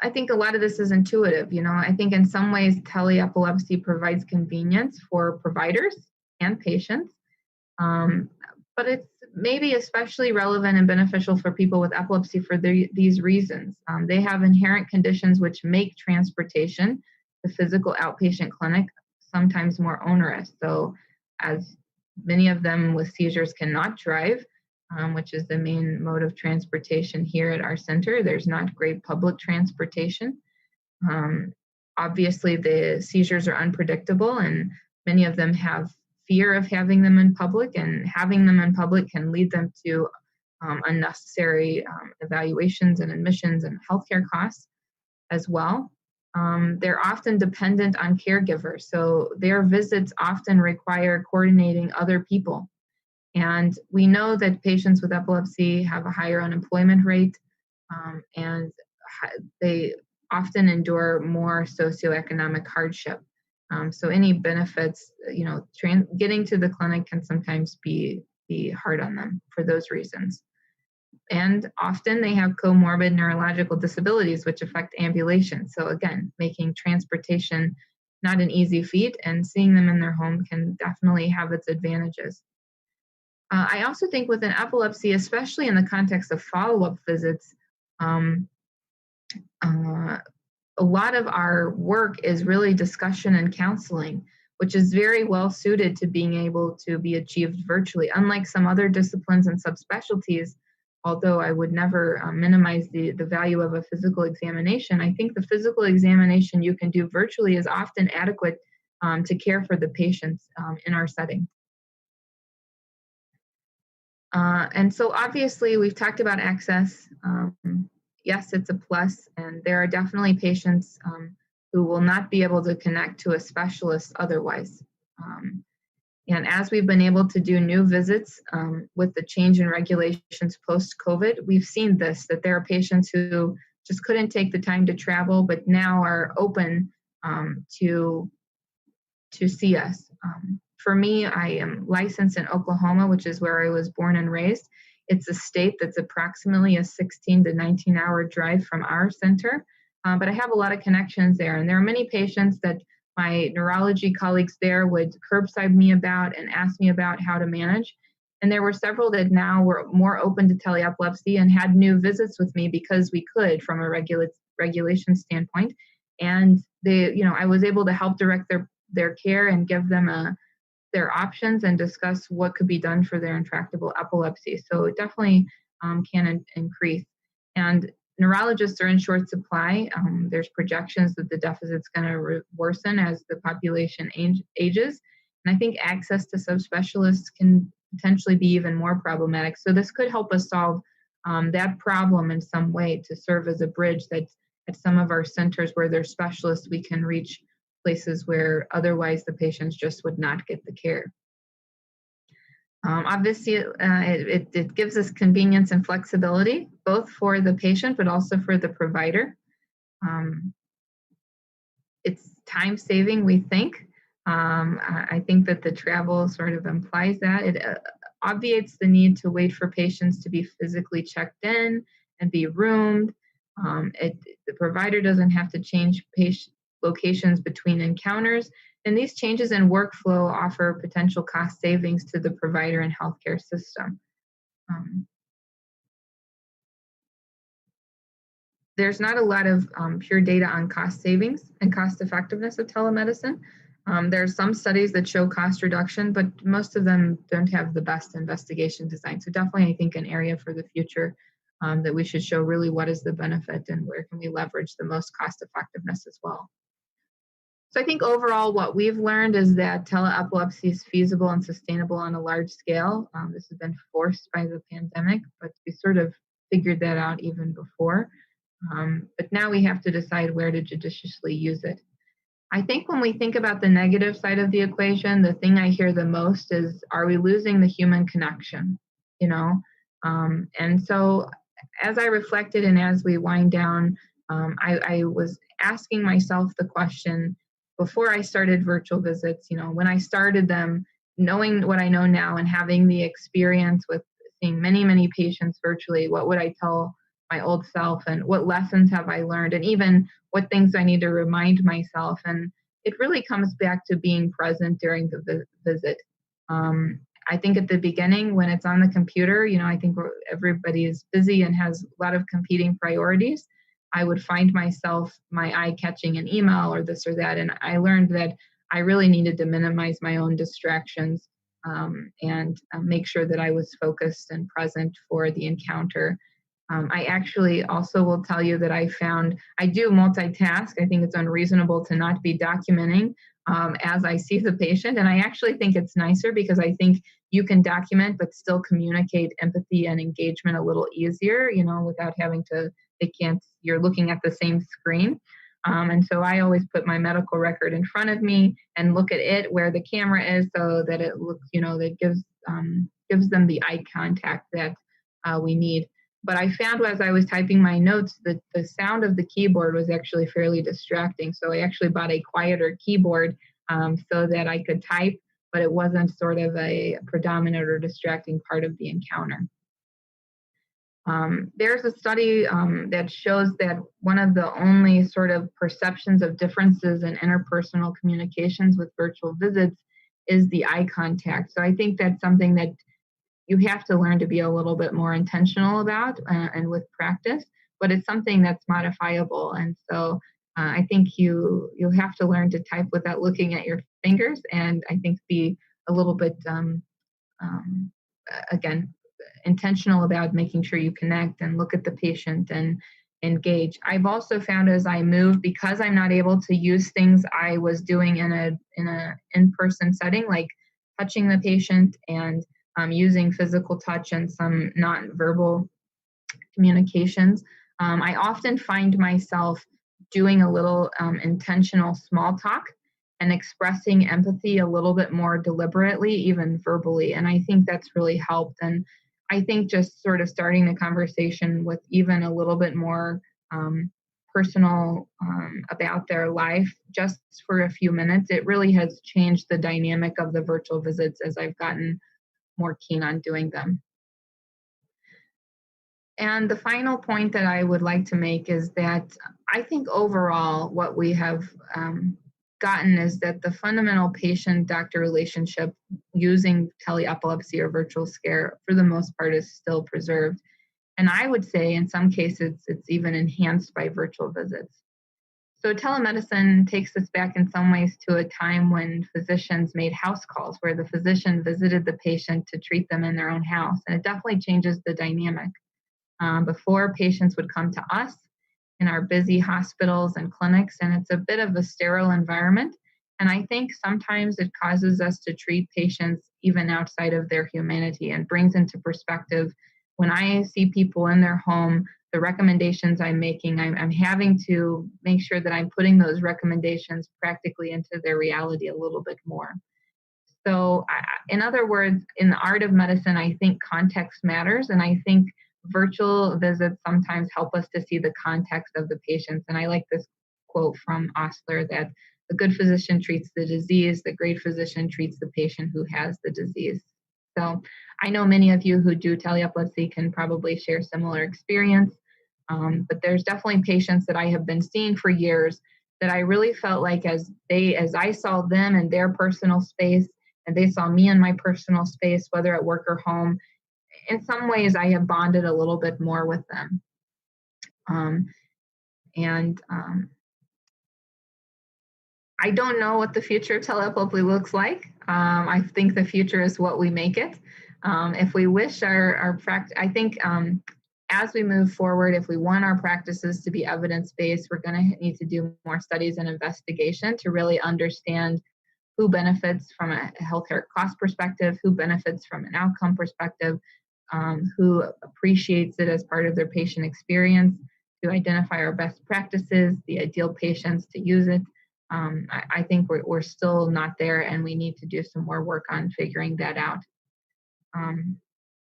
I think a lot of this is intuitive. I think in some ways tele-epilepsy provides convenience for providers and patients, but it's maybe especially relevant and beneficial for people with epilepsy for these reasons. They have inherent conditions which make transportation to physical outpatient clinic sometimes more onerous. So as many of them with seizures cannot drive, which is the main mode of transportation here at our center. There's not great public transportation. Obviously, the seizures are unpredictable, and many of them have fear of having them in public, and having them in public can lead them to unnecessary evaluations and admissions and healthcare costs as well. They're often dependent on caregivers, so their visits often require coordinating other people. And we know that patients with epilepsy have a higher unemployment rate, and they often endure more socioeconomic hardship. So any benefits, getting to the clinic can sometimes be hard on them for those reasons. And often they have comorbid neurological disabilities which affect ambulation. So again, making transportation not an easy feat, and seeing them in their home can definitely have its advantages. I also think with an epilepsy, especially in the context of follow-up visits, a lot of our work is really discussion and counseling, which is very well suited to being able to be achieved virtually. Unlike some other disciplines and subspecialties, although I would never minimize the value of a physical examination, I think the physical examination you can do virtually is often adequate to care for the patients in our setting. And so obviously we've talked about access. Yes, it's a plus, and there are definitely patients who will not be able to connect to a specialist otherwise. And as we've been able to do new visits with the change in regulations post-COVID, we've seen this, that there are patients who just couldn't take the time to travel, but now are open to see us. For me, I am licensed in Oklahoma, which is where I was born and raised. It's a state that's approximately a 16 to 19-hour drive from our center, but I have a lot of connections there. And there are many patients that my neurology colleagues there would curbside me about and ask me about how to manage. And there were several that now were more open to tele-epilepsy and had new visits with me because we could from a regulation standpoint. And they, I was able to help direct their care and give them their options and discuss what could be done for their intractable epilepsy. So it definitely can increase. And neurologists are in short supply. There's projections that the deficit's going to worsen as the population ages. And I think access to subspecialists can potentially be even more problematic. So this could help us solve that problem in some way to serve as a bridge that at some of our centers where there's specialists, we can reach places where otherwise the patients just would not get the care. Obviously, it gives us convenience and flexibility, both for the patient, but also for the provider. It's time saving, we think. I think that the travel sort of implies that. It obviates the need to wait for patients to be physically checked in and be roomed. The provider doesn't have to change patient locations between encounters, and these changes in workflow offer potential cost savings to the provider and healthcare system. There's not a lot of pure data on cost savings and cost effectiveness of telemedicine. There are some studies that show cost reduction, but most of them don't have the best investigation design. So definitely, I think, an area for the future that we should show really what is the benefit and where can we leverage the most cost effectiveness as well. So I think overall what we've learned is that tele-epilepsy is feasible and sustainable on a large scale. This has been forced by the pandemic, but we sort of figured that out even before. But now we have to decide where to judiciously use it. I think when we think about the negative side of the equation, the thing I hear the most is, are we losing the human connection? And so as I reflected and as we wind down, I was asking myself the question, before I started virtual visits, when I started them, knowing what I know now and having the experience with seeing many, many patients virtually, what would I tell my old self, and what lessons have I learned, and even what things I need to remind myself? And it really comes back to being present during the visit. I think at the beginning, when it's on the computer, I think everybody is busy and has a lot of competing priorities. I would find myself, my eye catching an email or this or that. And I learned that I really needed to minimize my own distractions and make sure that I was focused and present for the encounter. I actually also will tell you that I do multitask. I think it's unreasonable to not be documenting as I see the patient. And I actually think it's nicer because I think you can document but still communicate empathy and engagement a little easier, without having to, you're looking at the same screen. And so I always put my medical record in front of me and look at it where the camera is so that it looks, that gives them the eye contact that we need. But I found as I was typing my notes that the sound of the keyboard was actually fairly distracting. So I actually bought a quieter keyboard so that I could type, but it wasn't sort of a predominant or distracting part of the encounter. There's a study that shows that one of the only sort of perceptions of differences in interpersonal communications with virtual visits is the eye contact. So I think that's something that you have to learn to be a little bit more intentional about and with practice, but it's something that's modifiable. And so I think you have to learn to type without looking at your fingers, and I think be a little bit again, intentional about making sure you connect and look at the patient and engage. I've also found as I move, because I'm not able to use things I was doing in a in-person setting, like touching the patient and using physical touch and some non-verbal communications, I often find myself doing a little intentional small talk and expressing empathy a little bit more deliberately, even verbally. And I think that's really helped. And I think just sort of starting the conversation with even a little bit more personal about their life just for a few minutes, it really has changed the dynamic of the virtual visits as I've gotten more keen on doing them. And the final point that I would like to make is that I think overall what we have gotten is that the fundamental patient-doctor relationship using tele-epilepsy or virtual care for the most part is still preserved. And I would say in some cases it's even enhanced by virtual visits. So telemedicine takes us back in some ways to a time when physicians made house calls, where the physician visited the patient to treat them in their own house. And it definitely changes the dynamic. Before, patients would come to us in our busy hospitals and clinics, and it's a bit of a sterile environment. And I think sometimes it causes us to treat patients even outside of their humanity and brings into perspective when I see people in their home, the recommendations I'm making, I'm having to make sure that I'm putting those recommendations practically into their reality a little bit more. So in other words, in the art of medicine, I think context matters, and I think virtual visits sometimes help us to see the context of the patients. And I like this quote from Osler that the good physician treats the disease, the great physician treats the patient who has the disease. So I know many of you who do tele-epilepsy can probably share similar experience, but there's definitely patients that I have been seeing for years that I really felt like as I saw them in their personal space and they saw me in my personal space, whether at work or home, in some ways I have bonded a little bit more with them. I don't know what the future of tele-epilepsy looks like. I think the future is what we make it. If we wish our practice, I think as we move forward, if we want our practices to be evidence-based, we're going to need to do more studies and investigation to really understand who benefits from a healthcare cost perspective, who benefits from an outcome perspective, who appreciates it as part of their patient experience, to identify our best practices, the ideal patients to use it. I think we're still not there, and we need to do some more work on figuring that out.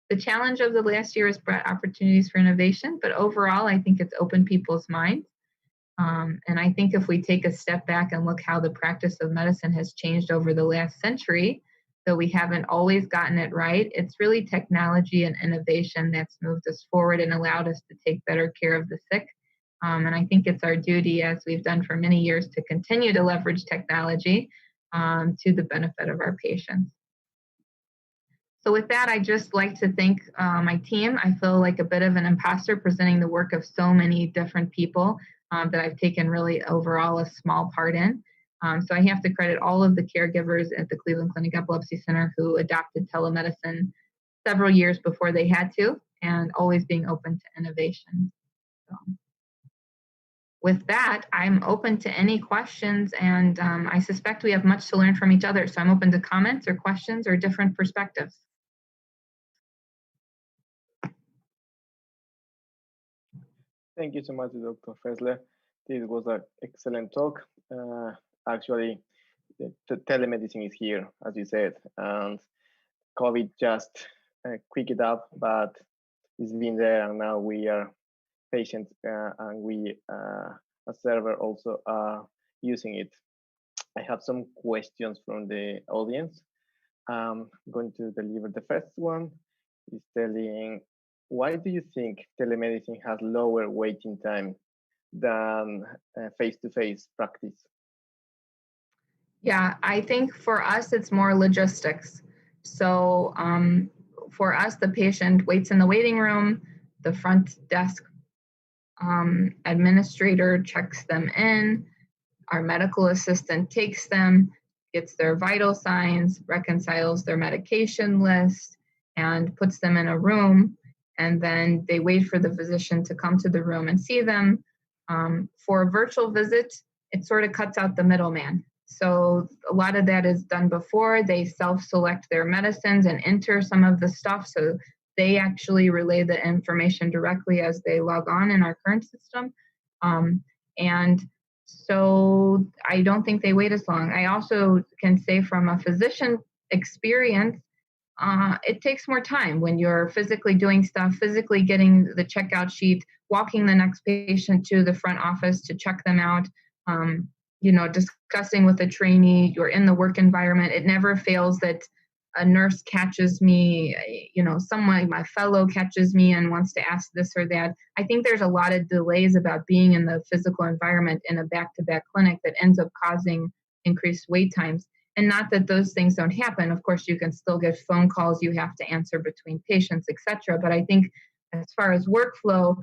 The challenge of the last year has brought opportunities for innovation, but overall, I think it's opened people's minds. And I think if we take a step back and look how the practice of medicine has changed over the last century, though we haven't always gotten it right, it's really technology and innovation that's moved us forward and allowed us to take better care of the sick. And I think it's our duty, as we've done for many years, to continue to leverage technology to the benefit of our patients. So with that, I'd just like to thank my team. I feel like a bit of an imposter presenting the work of so many different people that I've taken really overall a small part in. So I have to credit all of the caregivers at the Cleveland Clinic Epilepsy Center who adopted telemedicine several years before they had to, and always being open to innovation. So with that, I'm open to any questions, and I suspect we have much to learn from each other. So I'm open to comments or questions or different perspectives. Thank you so much, Dr. Fesler. This was an excellent talk. Actually, the telemedicine is here, as you said, and COVID just quicked it up, but it's been there, and now we are patients and we, as server, also are using it. I have some questions from the audience. I'm going to deliver the first one. It's telling, why do you think telemedicine has lower waiting time than face-to-face practice? Yeah, I think for us, it's more logistics. So for us, the patient waits in the waiting room, the front desk administrator checks them in, our medical assistant takes them, gets their vital signs, reconciles their medication list, and puts them in a room, and then they wait for the physician to come to the room and see them. For a virtual visit, it sort of cuts out the middleman. So a lot of that is done before. They self-select their medicines and enter some of the stuff, so they actually relay the information directly as they log on in our current system. And so I don't think they wait as long. I also can say from a physician experience, it takes more time when you're physically doing stuff, physically getting the checkout sheet, walking the next patient to the front office to check them out, discussing with a trainee, you're in the work environment. It never fails that a nurse catches me, someone, my fellow catches me and wants to ask this or that. I think there's a lot of delays about being in the physical environment in a back-to-back clinic that ends up causing increased wait times. And not that those things don't happen. Of course, you can still get phone calls you have to answer between patients, etc. But I think as far as workflow,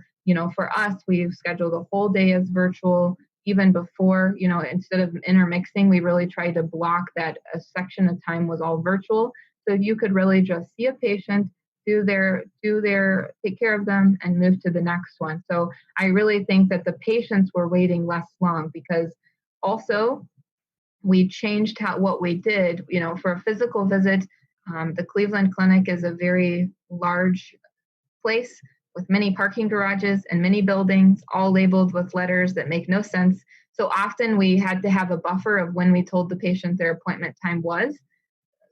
for us, we've scheduled a whole day as virtual. Even before, instead of intermixing, we really tried to block that a section of time was all virtual. So you could really just see a patient, take care of them and move to the next one. So I really think that the patients were waiting less long, because also we changed what we did, for a physical visit. The Cleveland Clinic is a very large place with many parking garages and many buildings, all labeled with letters that make no sense. So often we had to have a buffer of when we told the patient their appointment time was,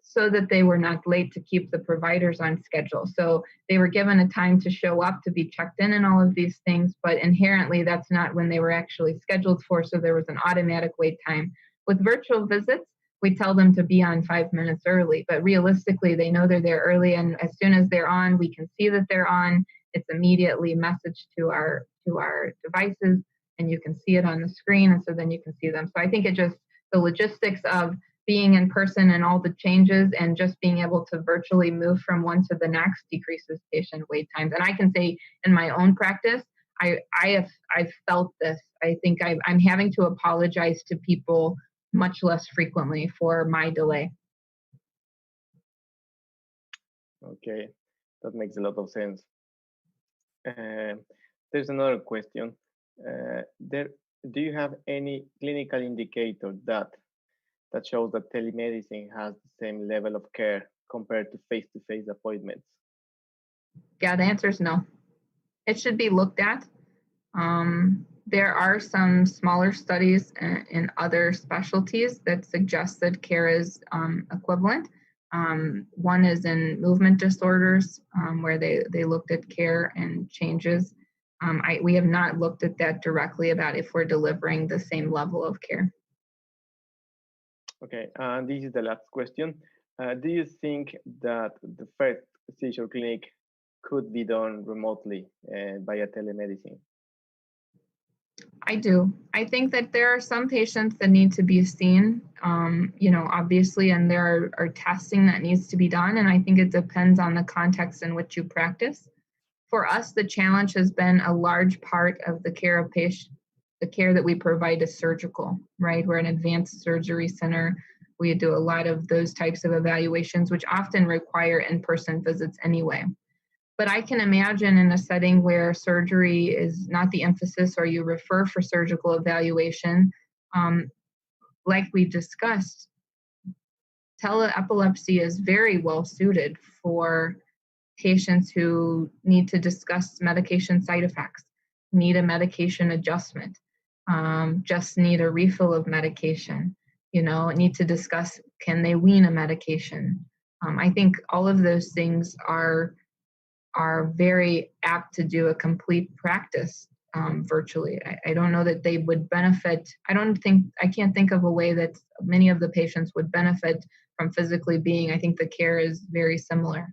so that they were not late to keep the providers on schedule. So they were given a time to show up, to be checked in and all of these things, but inherently that's not when they were actually scheduled for, so there was an automatic wait time. With virtual visits, we tell them to be on 5 minutes early, but realistically, they know they're there early, and as soon as they're on, we can see that they're on. It's immediately messaged to our devices, and you can see it on the screen, and so then you can see them. So I think the logistics of being in person and all the changes and just being able to virtually move from one to the next decreases patient wait times. And I can say in my own practice, I've felt this. I think I'm having to apologize to people much less frequently for my delay. Okay, that makes a lot of sense. There's another question. Do you have any clinical indicator that shows that telemedicine has the same level of care compared to face-to-face appointments? Yeah, the answer is no. It should be looked at. There are some smaller studies in other specialties that suggest that care is equivalent. One is in movement disorders, where they looked at care and changes. We have not looked at that directly about if we're delivering the same level of care. Okay, and this is the last question. Do you think that the first seizure clinic could be done remotely via telemedicine? I do. I think that there are some patients that need to be seen, obviously, and there are testing that needs to be done. And I think it depends on the context in which you practice. For us, the challenge has been a large part of the care of the care that we provide is surgical, right? We're an advanced surgery center. We do a lot of those types of evaluations, which often require in-person visits anyway. But I can imagine in a setting where surgery is not the emphasis, or you refer for surgical evaluation, like we discussed, tele-epilepsy is very well suited for patients who need to discuss medication side effects, need a medication adjustment, just need a refill of medication, need to discuss, can they wean a medication? I think all of those things are very apt to do a complete practice virtually. I don't know that they would benefit. I can't think of a way that many of the patients would benefit from physically being. I think the care is very similar.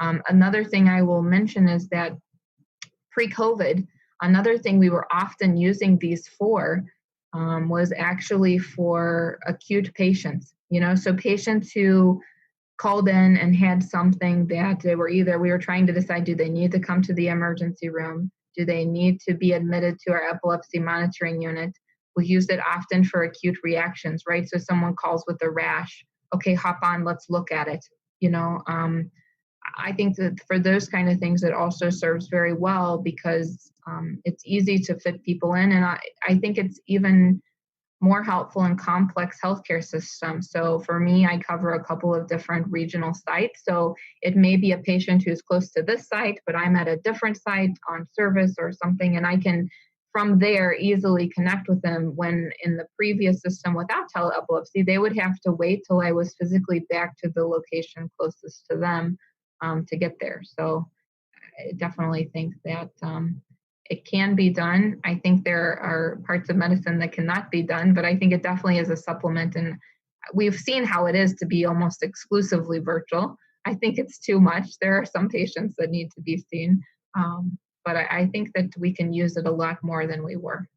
Another thing I will mention is that pre-COVID, another thing we were often using these for was actually for acute patients, so patients who called in and had something that we were trying to decide, do they need to come to the emergency room? Do they need to be admitted to our epilepsy monitoring unit? We use it often for acute reactions, right? So someone calls with a rash, okay, hop on, let's look at it. I think that for those kind of things, it also serves very well because it's easy to fit people in. And I think it's even more helpful in complex healthcare systems. So for me, I cover a couple of different regional sites. So it may be a patient who's close to this site, but I'm at a different site on service or something, and I can from there easily connect with them, when in the previous system without tele-epilepsy, they would have to wait till I was physically back to the location closest to them to get there. So I definitely think that it can be done. I think there are parts of medicine that cannot be done, but I think it definitely is a supplement. And we've seen how it is to be almost exclusively virtual. I think it's too much. There are some patients that need to be seen, but I think that we can use it a lot more than we were.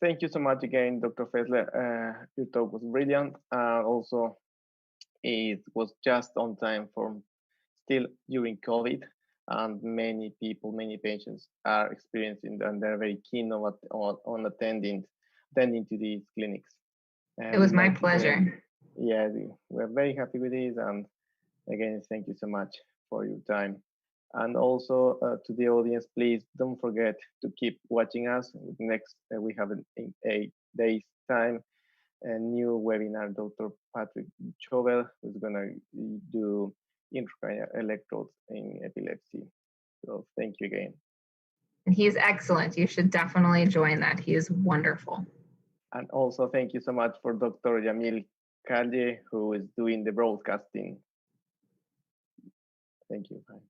Thank you so much again, Dr. Fesler. Your talk was brilliant. Also, it was just on time for still during COVID, and many people, many patients are experiencing, and they're very keen on attending to these clinics. It was my pleasure. Yeah, we're very happy with this, and again, thank you so much for your time. And also to the audience, please don't forget to keep watching us. Next, we have in 8 days' time a new webinar. Dr. Patrick Chauvel, who's gonna do intracranial electrodes in epilepsy. So thank you again. And he's excellent. You should definitely join that. He is wonderful. And also thank you so much for Dr. Yamile Calle, who is doing the broadcasting. Thank you. Bye.